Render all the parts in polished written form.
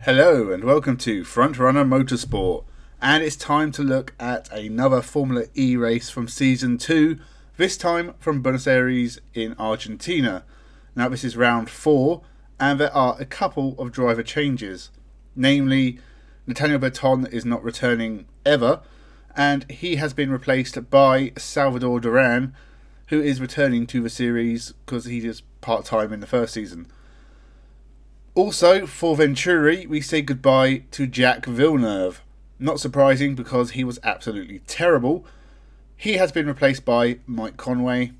Hello and welcome to Frontrunner Motorsport, and it's time to look at another Formula E race from Season 2, this time from Buenos Aires in Argentina. Now this is round 4 and there are a couple of driver changes, namely Nathaniel Berton is not returning ever and he has been replaced by Salvador Duran, who is returning to the series because he was part-time in the first season. Also, for Venturi, we say goodbye to Jacques Villeneuve. Not surprising because he was absolutely terrible. He has been replaced by Mike Conway,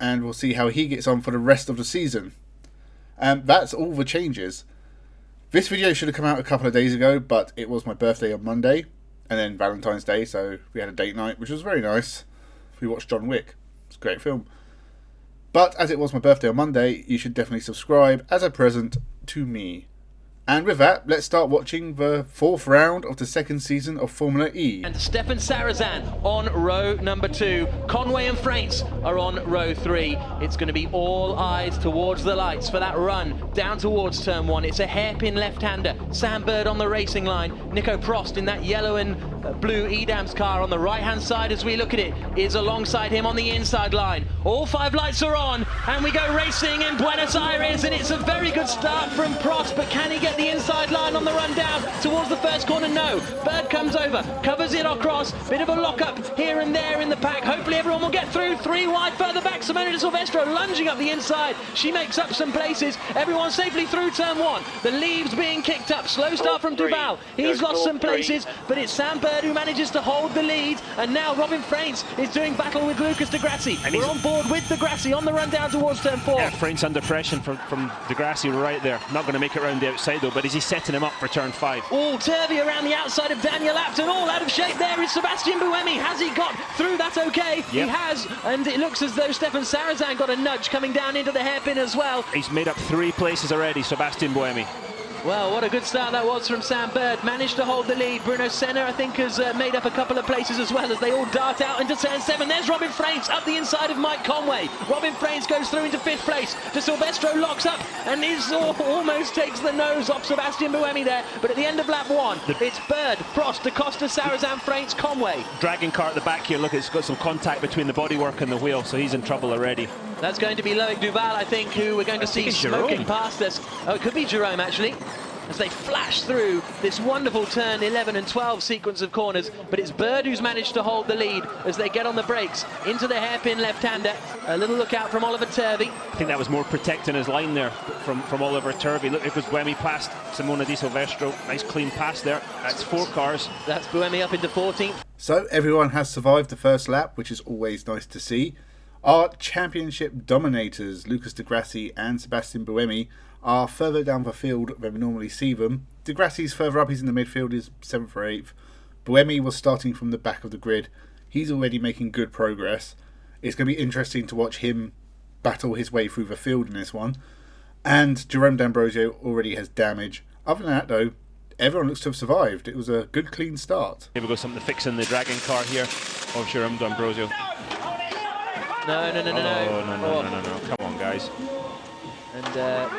and we'll see how he gets on for the rest of the season. That's all the changes. This video should have come out a couple of days ago, but it was my birthday on Monday, and then Valentine's Day, so we had a date night, which was very nice. We watched John Wick. It's a great film. But as it was my birthday on Monday, you should definitely subscribe as a present to me. And with that, let's start watching the 4th round of the second season of Formula E. And Stefan Sarazan on row number 2. Conway and Frates are on row 3. It's going to be all eyes towards the lights for that run down towards turn 1. It's a hairpin left-hander. Sam Bird on the racing line. Nico Prost in that yellow and blue Edam's car on the right-hand side as we look at it is alongside him on the inside line. All 5 lights are on and we go racing in Buenos Aires, and it's a very good start from Prost, but can he get the inside line on the run down towards the first corner? No. Bird comes over, covers it across, bit of a lock-up here and there in the pack. Hopefully everyone will get through. 3 wide further back. Simona de Silvestro lunging up the inside. She makes up some places. Everyone safely through turn 1. The leaves being kicked up. Slow start from Duval. He's lost some places, but it's Sam Bird who manages to hold the lead, and now Robin Frates is doing battle with Lucas de Grassi. And we're on board with de Grassi on the run down towards turn 4. Yeah, Frates under pressure from de Grassi right there. Not going to make it around the outside though, but is he setting him up for turn 5? All Turvey around the outside of Daniel Apton, all out of shape there is Sebastian Buemi. Has he got through that okay? Yep. He has, and it looks as though Stefan Sarazan got a nudge coming down into the hairpin as well. He's made up 3 places already, Sebastian Buemi. Well, what a good start that was from Sam Bird. Managed to hold the lead. Bruno Senna, I think, has made up a couple of places as well as they all dart out into turn 7. There's Robin Frates up the inside of Mike Conway. Robin Frates goes through into 5th place. De Silvestro locks up and almost takes the nose off Sebastian Buemi there. But at the end of lap 1, it's Bird, Prost, Da Costa, Sarazan, Frates, Conway. Dragging car at the back here. Look, it's got some contact between the bodywork and the wheel, so he's in trouble already. That's going to be Loic Duval, I think, who we're going to see smoking past us. Oh, it could be Jerome, actually, as they flash through this wonderful turn 11 and 12 sequence of corners. But it's Bird who's managed to hold the lead as they get on the brakes into the hairpin left-hander. A little look out from Oliver Turvey. I think that was more protecting his line there from Oliver Turvey. Look, it was Buemi past Simona de Silvestro. Nice clean pass there. That's 4 cars. That's Buemi up into 14th. So everyone has survived the first lap, which is always nice to see. Our championship dominators, Lucas de Grassi and Sebastian Buemi, are further down the field than we normally see them. De Grassi's further up, he's in the midfield, he's 7th or 8th. Buemi was starting from the back of the grid. He's already making good progress. It's going to be interesting to watch him battle his way through the field in this one. And Jerome D'Ambrosio already has damage. Other than that though, everyone looks to have survived. It was a good clean start. Here we go, something to fix in the dragging car here of Jerome D'Ambrosio. No. No. Come on, guys. And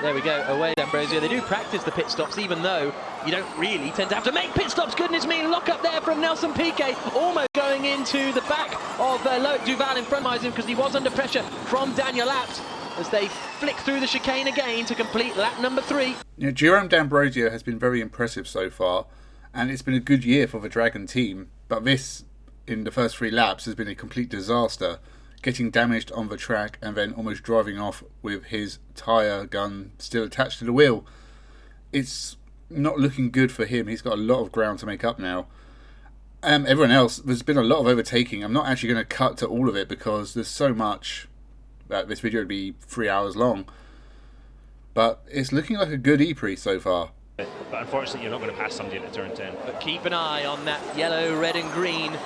there we go, away D'Ambrosio. They do practice the pit stops, even though you don't really tend to have to make pit stops. Goodness me, lock up there from Nelson Piquet, almost going into the back of Loic Duval in front of him because he was under pressure from Daniel Abt as they flick through the chicane again to complete lap number 3. You know, Jerome D'Ambrosio has been very impressive so far, and it's been a good year for the Dragon team, but this, in the first 3 laps, has been a complete disaster. Getting damaged on the track and then almost driving off with his tyre gun still attached to the wheel. It's not looking good for him. He's got a lot of ground to make up now. Everyone else, there's been a lot of overtaking. I'm not actually going to cut to all of it because there's so much that this video would be 3 hours long. But it's looking like a good E-Prix so far. But unfortunately, you're not going to pass somebody at turn 10. But keep an eye on that yellow, red and green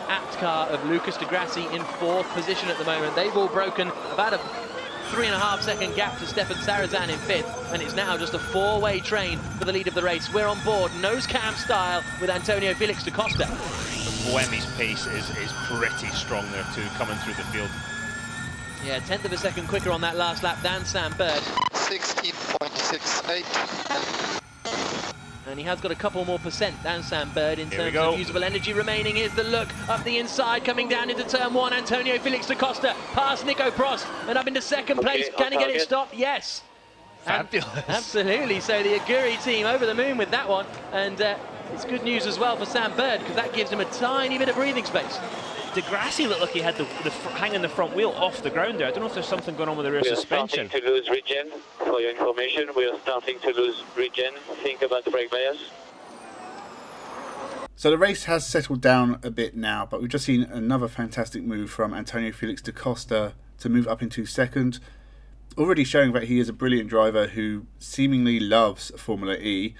Apt car of Lucas de Grassi in 4th position at the moment. They've all broken about a 3.5 second gap to Stefan Sarazan in 5th, and it's now just a 4-way train for the lead of the race. We're on board, nose cam style, with Antonio Felix da Costa. Buemi's pace is pretty strong there too, coming through the field. Yeah, 1/10 of a second quicker on that last lap than Sam Bird. 16.68. And he has got a couple more percent than Sam Bird in terms of usable energy remaining. Here's the look up the inside, coming down into turn 1. Antonio Felix da Costa past Nico Prost and up into second place. Can he get it stopped? Yes. Fabulous. Absolutely. So the Aguri team over the moon with that one. And it's good news as well for Sam Bird, because that gives him a tiny bit of breathing space. De Grassi looked like he had hanging the front wheel off the ground there. I don't know if there's something going on with the rear suspension. We are starting to lose regen. For your information, we are starting to lose regen. Think about the brake bias. So the race has settled down a bit now, but we've just seen another fantastic move from Antonio Felix da Costa to move up into second, already showing that he is a brilliant driver who seemingly loves Formula E.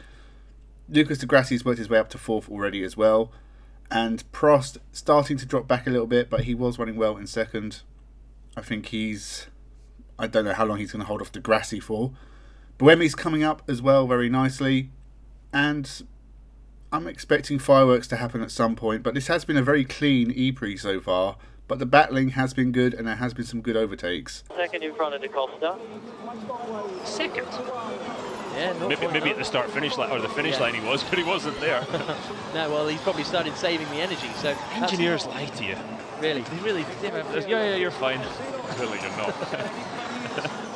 Lucas de Grassi's worked his way up to fourth already as well. And Prost starting to drop back a little bit, but he was running well in second. I think I don't know how long he's going to hold off de Grassi for. Buemi's coming up as well very nicely. And I'm expecting fireworks to happen at some point. But this has been a very clean E-Prix so far. But the battling has been good, and there has been some good overtakes. Second in front of de Costa. Second? Yeah, maybe at the start-finish line, or the finish line he was, but he wasn't there. No, well, he's probably started saving the energy. So engineers lie to you. Really? They really do. Yeah, you're fine. Really, you're not.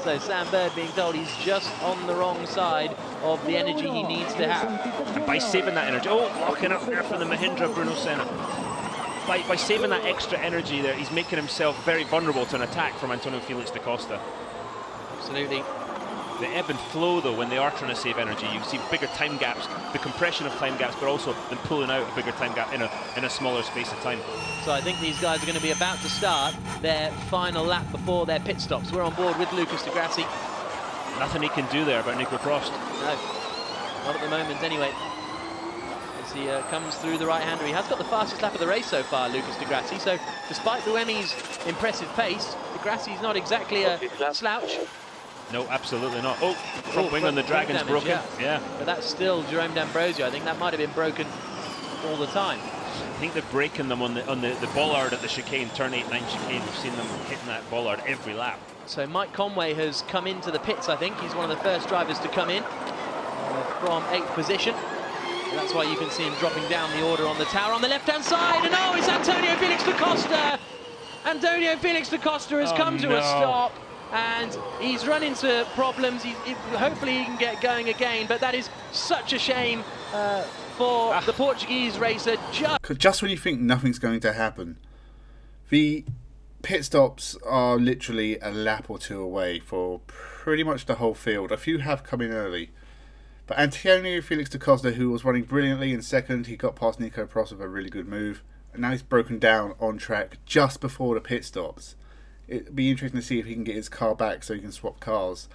So Sam Bird being told he's just on the wrong side of the energy he needs to have. And by saving that energy, locking up there for the Mahindra Bruno Senna. By saving that extra energy there, he's making himself very vulnerable to an attack from Antonio Felix da Costa. Absolutely. The ebb and flow, though, when they are trying to save energy, you see bigger time gaps, the compression of time gaps, but also them pulling out a bigger time gap in a smaller space of time. So I think these guys are going to be about to start their final lap before their pit stops. We're on board with Lucas de Grassi. Nothing he can do there about Nico Prost. No, not at the moment anyway. As he comes through the right-hander. He has got the fastest lap of the race so far, Lucas de Grassi. So despite Buemi's impressive pace, de Grassi's not exactly a slouch. No, absolutely not. Front wing on the Dragon's damage, broken. Yeah. But that's still Jerome D'Ambrosio. I think that might have been broken all the time. I think they're breaking them on the bollard at the chicane, turn 8-9 chicane. We've seen them hitting that bollard every lap. So Mike Conway has come into the pits, I think. He's one of the first drivers to come in from 8th position. And that's why you can see him dropping down the order on the tower on the left-hand side. And it's Antonio Felix da Costa! Antonio Felix da Costa has come to a stop. And he's run into problems. Hopefully he can get going again, but that is such a shame for the Portuguese racer. Just when you think nothing's going to happen, the pit stops are literally a lap or two away for pretty much the whole field. A few have come in early, but Antonio Felix da Costa, who was running brilliantly in second, he got past Nico Prost with a really good move, and now he's broken down on track just before the pit stops. It'd be interesting to see if he can get his car back so he can swap cars.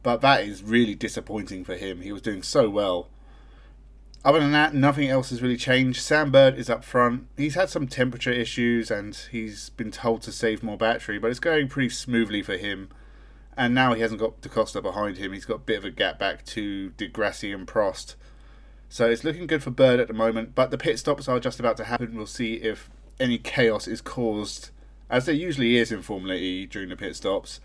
But that is really disappointing for him. He was doing so well. Other than that, nothing else has really changed. Sam Bird is up front. He's had some temperature issues and he's been told to save more battery, but it's going pretty smoothly for him. And now he hasn't got da Costa behind him. He's got a bit of a gap back to de Grassi and Prost. So it's looking good for Bird at the moment, but the pit stops are just about to happen. We'll see if any chaos is caused, as there usually is in Formula E during the pit stops,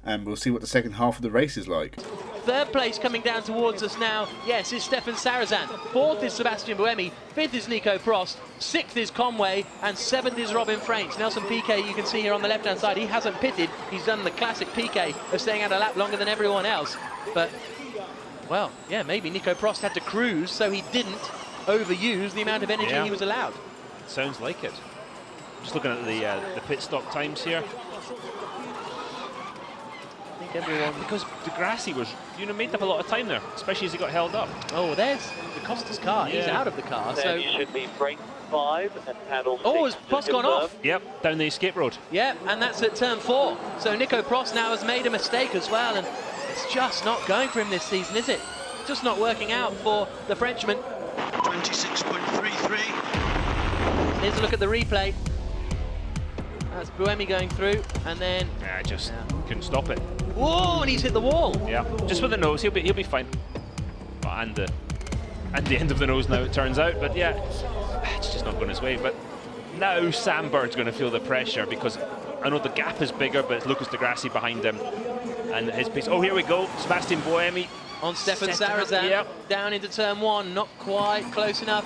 and we'll see what the second half of the race is like. Third place coming down towards us now, yes, is Stefan Sarrazin. Fourth is Sebastian Buemi, fifth is Nico Prost, sixth is Conway, and seventh is Robin Fraintz. Nelson Piquet, you can see here on the left-hand side, he hasn't pitted. He's done the classic Piquet of staying out a lap longer than everyone else. But, well, yeah, maybe Nico Prost had to cruise so he didn't overuse the amount of energy he was allowed. Sounds like it. Just looking at the pit stop times here. I think everyone... Because de Grassi was, made up a lot of time there, especially as he got held up. Oh, there's the Costa's car. He's out of the car. Then so you should be brake 5 and paddle 6. has Prost gone off? Yep, down the escape road. Yeah, and that's at turn 4. So Nico Prost now has made a mistake as well, and it's just not going for him this season, is it? Just not working out for the Frenchman. 26.33. Here's a look at the replay. That's Buemi going through, and then... just couldn't stop it. Whoa, and he's hit the wall. Yeah, just with the nose, he'll be fine. And the end of the nose now, it turns out. But yeah, it's just not going his way. But now Sam Bird's going to feel the pressure, because I know the gap is bigger, but it's Lucas de Grassi behind him. And his pace... Oh, here we go. Sebastian Buemi on Stefan Sarazan, down into turn 1, not quite close enough.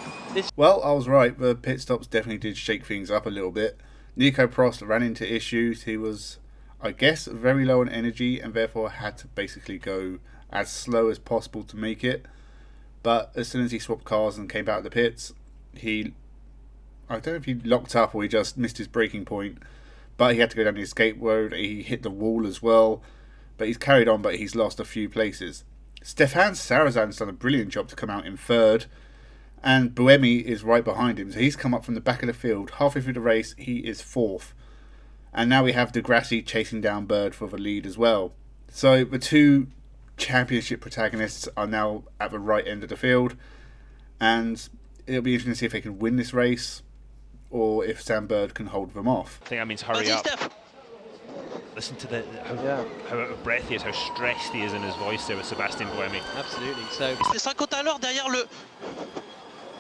Well, I was right, the pit stops definitely did shake things up a little bit. Nico Prost ran into issues. He was, I guess, very low on energy and therefore had to basically go as slow as possible to make it. But as soon as he swapped cars and came out of the pits, I don't know if he locked up or he just missed his braking point, but he had to go down the escape road. He hit the wall as well, but he's carried on, but he's lost a few places. Stefan Sarazan's done a brilliant job to come out in 3rd, and Buemi is right behind him, so he's come up from the back of the field. Halfway through the race, he is 4th. And now we have De Grassi chasing down Bird for the lead as well. So the two championship protagonists are now at the right end of the field, and it'll be interesting to see if they can win this race or if Sam Bird can hold them off. I think that means hurry up. Listen to how out of breath he is, how stressed he is in his voice there with Sebastian Buemi. Absolutely. So C'est 50 à l'heure derrière le.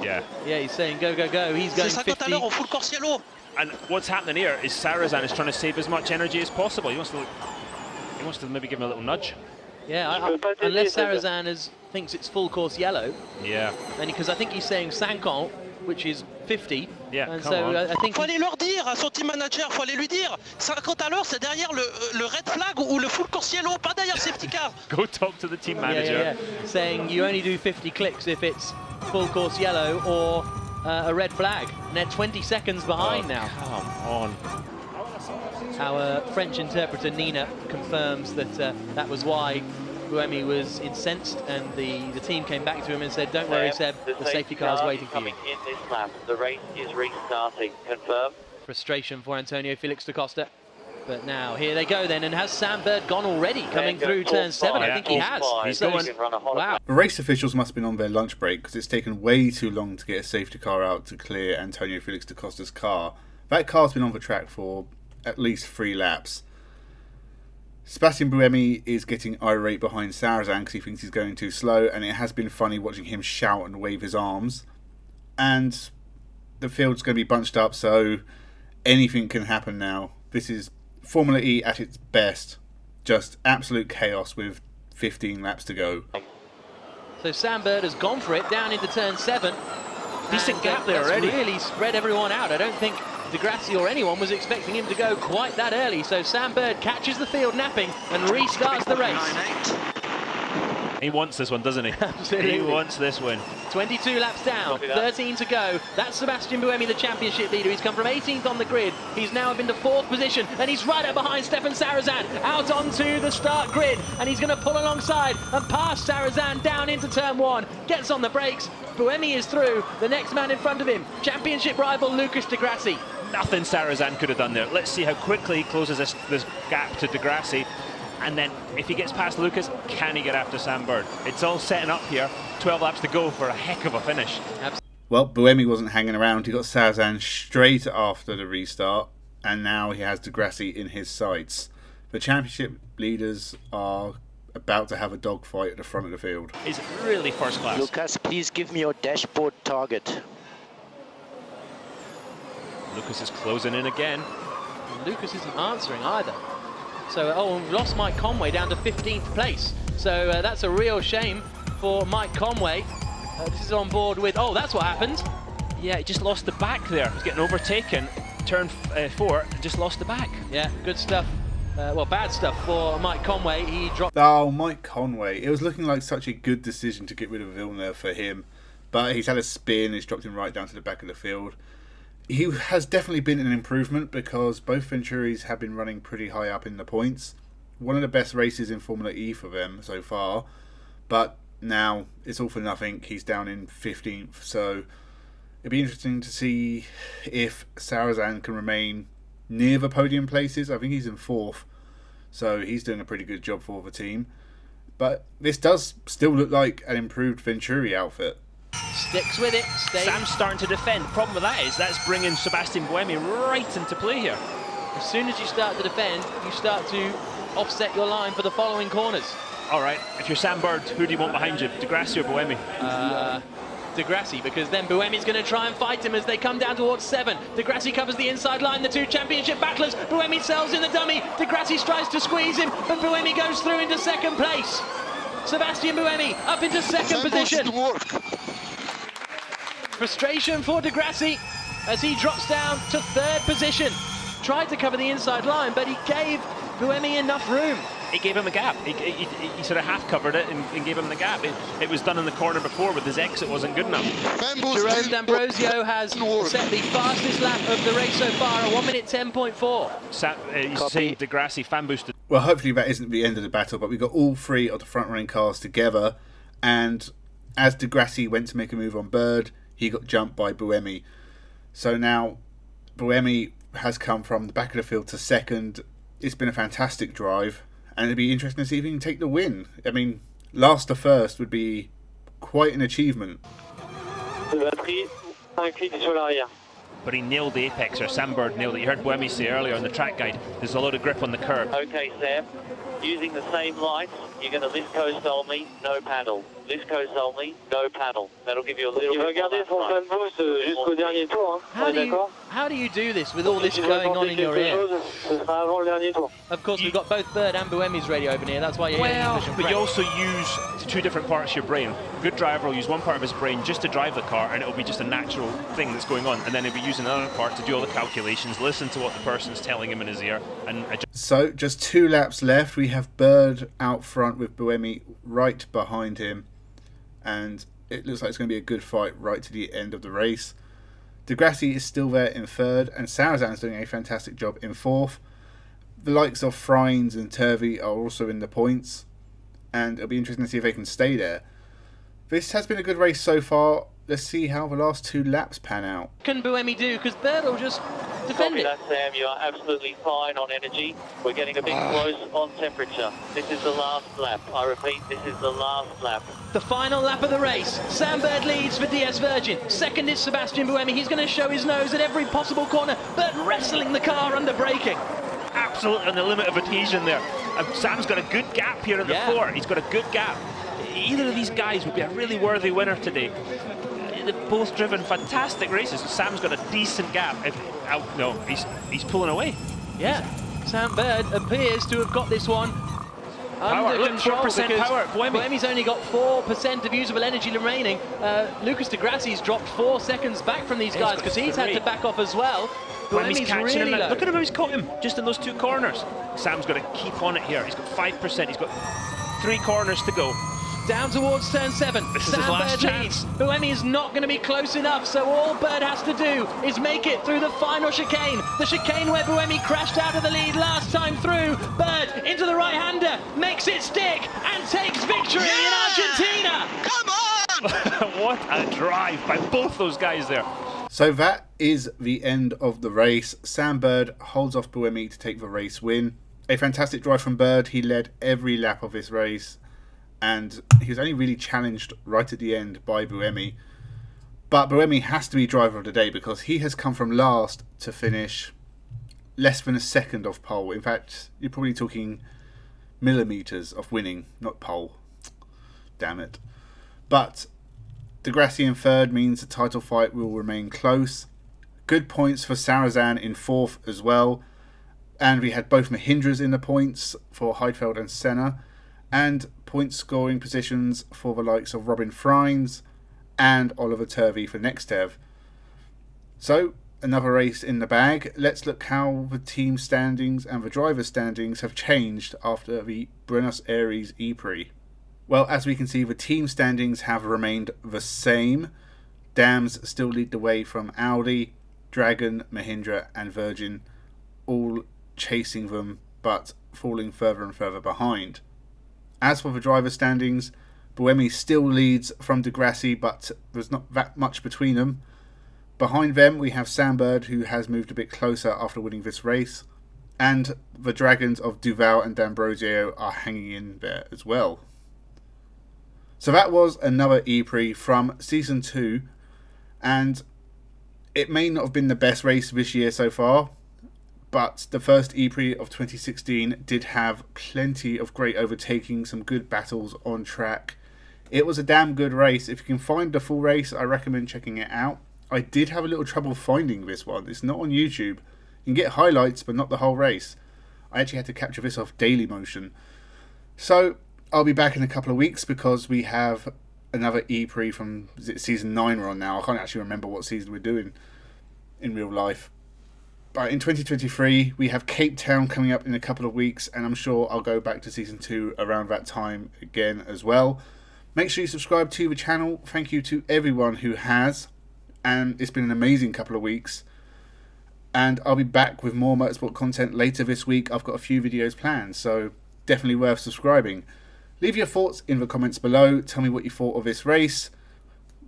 Yeah, he's saying go, go, go. He's going C'est 50 à l'heure 50. au full course yellow. and what's happening here is Sarazan is trying to save as much energy as possible. He wants to maybe give him a little nudge. Yeah, unless Sarazan thinks it's full course yellow. Yeah. And because I think he's saying 50, which is 50. Yeah, and come so on. I think Faut aller leur dire à son team manager, faut aller lui dire 50 à l'heure, c'est derrière le red flag ou le full course yellow, pas derrière safety car. Go talk to the team manager. Saying you only do 50 clicks if it's full course yellow or a red flag. And they're 20 seconds behind now. Come on. Our French interpreter Nina confirms that that was why Buemi was incensed, and the team came back to him and said, "Don't worry, Seb, the safety car's waiting for you." In this lap, the race is restarting. Confirm. Frustration for Antonio Felix da Costa. But now here they go then, and has Sam Bird gone already coming through turn 7? I think he has. He's going. Wow. The race officials must have been on their lunch break because it's taken way too long to get a safety car out to clear Antonio Felix da Costa's car. That car's been on the track for at least 3 laps. Sebastian Buemi is getting irate behind Sarazan because he thinks he's going too slow, and it has been funny watching him shout and wave his arms. And the field's going to be bunched up, so anything can happen now. This is Formula E at its best. Just absolute chaos with 15 laps to go. So Sam Bird has gone for it down into turn 7. Decent gap there that's already. Really spread everyone out. I don't think De Grassi or anyone was expecting him to go quite that early. So Sam Bird catches the field napping and restarts the race. 9-8. He wants this one, doesn't he? Absolutely. He wants this win. 22 laps down, 13 to go. That's Sebastian Buemi, the championship leader. He's come from 18th on the grid. He's now up into 4th position, and he's right up behind Stefan Sarazan, out onto the start grid, and he's going to pull alongside and pass Sarazan down into turn 1. Gets on the brakes. Buemi is through. The next man in front of him, championship rival Lucas de Grassi. Nothing Sarazan could have done there. Let's see how quickly he closes this gap to De Grassi. And then if he gets past Lucas, can he get after Sam Bird? It's all setting up here. 12 laps to go for a heck of a finish. Well, Buemi wasn't hanging around. He got Sarazan straight after the restart, and now he has De Grassi in his sights. The championship leaders are about to have a dogfight at the front of the field. It's really first class. Lucas, please give me your dashboard target. Lucas is closing in again. Lucas isn't answering either. So, we've lost Mike Conway down to 15th place. So that's a real shame for Mike Conway. This is on board with, that's what happened. Yeah, he just lost the back there. He was getting overtaken. Turn 4, just lost the back. Yeah, good stuff. Bad stuff for Mike Conway. He dropped. Oh, Mike Conway. It was looking like such a good decision to get rid of Villeneuve for him. But he's had a spin, he's dropped him right down to the back of the field. He has definitely been an improvement because both Venturis have been running pretty high up in the points. One of the best races in Formula E for them so far. But now it's all for nothing. He's down in 15th. So it'd be interesting to see if Sarazan can remain near the podium places. I think he's in 4th. So he's doing a pretty good job for the team. But this does still look like an improved Venturi outfit. Sticks with it. Sam's starting to defend. Problem with that is that's bringing Sebastian Buemi right into play here. As soon as you start to defend, you start to offset your line for the following corners. All right, if you're Sam Bird, who do you want behind you, De Grassi or Buemi? De Grassi, because then Buemi's going to try and fight him as they come down towards 7. De Grassi covers the inside line, the two championship battlers. Buemi sells in the dummy. De Grassi tries to squeeze him, but Buemi goes through into 2nd place. Sebastian Buemi up into second position. Frustration for De Grassi as he drops down to third position. Tried to cover the inside line, but he gave Buemi enough room. He gave him a gap. He sort of half covered it and gave him the gap. It was done in the corner before, but his exit wasn't good enough. Jerome D'Ambrosio has set the fastest lap of the race so far at 1 minute 10.4. You say De Grassi fan boosted. Well, hopefully that isn't the end of the battle, but we got all three of the front running cars together, and as De Grassi went to make a move on Bird, he got jumped by Buemi. So now Buemi has come from the back of the field to second. It's been a fantastic drive, and it'd be interesting to see if he can take the win. I mean, last to first would be quite an achievement. But he nailed the apex, or Sam Bird nailed it. You heard Buemi say earlier on the track guide, there's a lot of grip on the curb. Okay, Sam, using the same lights, you're going to lift coast only, no paddle. Lift coast only, no paddle. That'll give you a little bit more. How do you do this with all this going on in your ear? Of course, we've got both Bird and Buemi's radio open here. That's why you're hearing English and but French. you also use two different parts of your brain. A good driver will use one part of his brain just to drive the car, and it'll be just a natural thing that's going on. And then he'll be using another part to do all the calculations, listen to what the person's telling him in his ear, and adjust. So, just 2 laps left. We have Bird out front with Buemi right behind him, and it looks like it's going to be a good fight right to the end of the race. De Grassi is still there in third, and Sarazan's doing a fantastic job in fourth. The likes of Frines and Turvey are also in the points, and it'll be interesting to see if they can stay there. This has been a good race so far. Let's see how the last 2 laps pan out. Can Buemi do? Because Bird will just defend Copy it. that, Sam. You are absolutely fine on energy. We're getting a bit close on temperature. This is the last lap. I repeat, this is the last lap. The final lap of the race. Sam Bird leads for DS Virgin. Second is Sebastian Buemi. He's going to show his nose at every possible corner. Bird wrestling the car under braking. Absolutely on the limit of adhesion there. Sam's got a good gap here in the floor. He's got a good gap. Either of these guys would be a really worthy winner today. They've both driven fantastic races. Sam's got a decent gap. No, he's pulling away. Yeah, Sam Bird appears to have got this one under control. 4% power. Buemi's only got 4% of usable energy remaining. Lucas De Grassi's dropped 4 seconds back from these guys because he's had to back off as well. Buemi's catching really him. low. Look at him how he's caught him just in those 2 corners. Sam's got to keep on it here. He's got 5%. He's got 3 corners to go. Down towards turn 7. This is his last chance. Buemi is not going to be close enough, so all Bird has to do is make it through the final chicane. The chicane where Buemi crashed out of the lead last time through. Bird into the right-hander, makes it stick, and takes victory in Argentina. Come on! What a drive by both those guys there. So that is the end of the race. Sam Bird holds off Buemi to take the race win. A fantastic drive from Bird. He led every lap of this race, and he was only really challenged right at the end by Buemi. But Buemi has to be driver of the day because he has come from last to finish less than a second off pole. In fact, you're probably talking millimetres of winning, not pole. Damn it. But De Grassi in third means the title fight will remain close. Good points for Sarazan in fourth as well. And we had both Mahindras in the points for Heidfeld and Senna. And point scoring positions for the likes of Robin Frines and Oliver Turvey for Nextev. So, another race in the bag. Let's look how the team standings and the driver standings have changed after the Buenos Aires E-Prix. Well, as we can see, the team standings have remained the same. Dams still lead the way from Audi, Dragon, Mahindra and Virgin, all chasing them but falling further and further behind. As for the driver standings, Buemi still leads from De Grassi, but there's not that much between them. Behind them we have Sam Bird, who has moved a bit closer after winning this race, and the Dragons of Duval and D'Ambrosio are hanging in there as well. So that was another E-Prix from Season 2, and it may not have been the best race this year so far, but the first E-Prix of 2016 did have plenty of great overtaking, some good battles on track. It was a damn good race. If you can find the full race, I recommend checking it out. I did have a little trouble finding this one. It's not on YouTube. You can get highlights, but not the whole race. I actually had to capture this off Dailymotion. So, I'll be back in a couple of weeks because we have another E-Prix from season 9 we're on now. I can't actually remember what season we're doing in real life. But in 2023, we have Cape Town coming up in a couple of weeks, and I'm sure I'll go back to season 2 around that time again as well. Make sure you subscribe to the channel. Thank you to everyone who has, and it's been an amazing couple of weeks. And I'll be back with more motorsport content later this week. I've got a few videos planned, so definitely worth subscribing. Leave your thoughts in the comments below. Tell me what you thought of this race.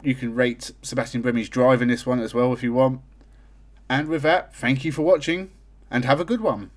You can rate Sebastian Buemi's drive in this one as well if you want. And with that, thank you for watching, and have a good one.